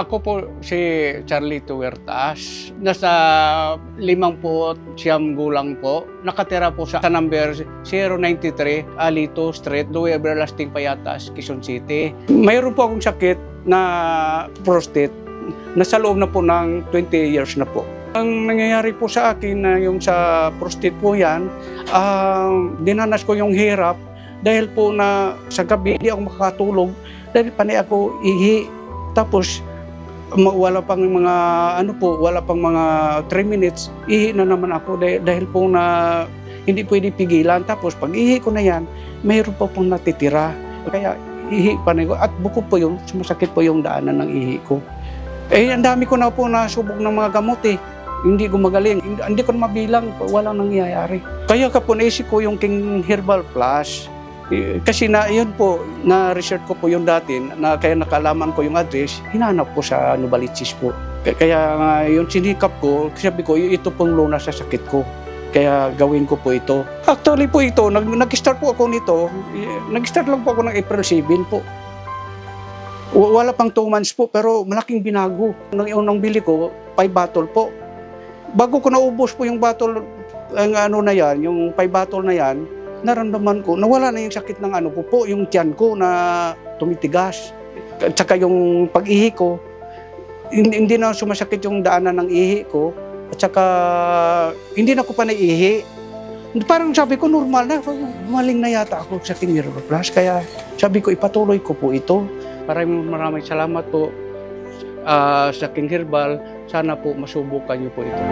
Ako po si Charlito Huertas. Nasa 59 gulang po. Nakatira po sa number 093 Alito Street, Louis Everlasting Payatas, Quezon City. Mayroon po akong sakit na prostate. Nasa loob na po ng 20 years na po. Ang nangyayari po sa akin na yung sa prostate po yan, dinanas ko yung hirap dahil po na sa gabi hindi ako makakatulog dahil panay ako ihi. Tapos wala pang mga wala pang mga 3 minutes, ihi na naman ako dahil po na hindi pwede pigilan. Tapos pag ihi ko na yan, mayroon po pong natitira. Kaya ihi panay ko at bukod po yung sumasakit po yung daanan ng ihi ko. Ang dami ko na po nasubok ng mga gamot eh. Hindi gumagaling. Hindi ko na mabilang. Walang nangyayari. Kaya kapon naisip ko yung King Herbal Plus. Kasi na yun po, na-research ko po yung dati, na kaya nakalaman ko yung address, hinanap ko sa Novaliches po. Kaya yung sinikap ko, sabi ko, ito pong lunas sa sakit ko. Kaya gawin ko po ito. Actually po ito, nag-start po ako nito, nag-start lang po ako ng April 7 po. Wala pang 2 months po, pero malaking binago. Nung unang bili ko, 5 bottle po. Bago ko naubos po yung bottle, na yan, yung 5 bottle na yan, naramdaman ko, nawala na yung sakit ng po, yung tiyan ko na tumitigas. At saka yung pag-ihi ko, hindi na sumasakit yung daanan ng ihi ko. At saka hindi na ko pa naiihi. Parang sabi ko, normal na, maling na yata ako sa King Herbal Plus. Kaya sabi ko, ipatuloy ko po ito. Maraming salamat po sa King Herbal. Sana po masubukan niyo po ito.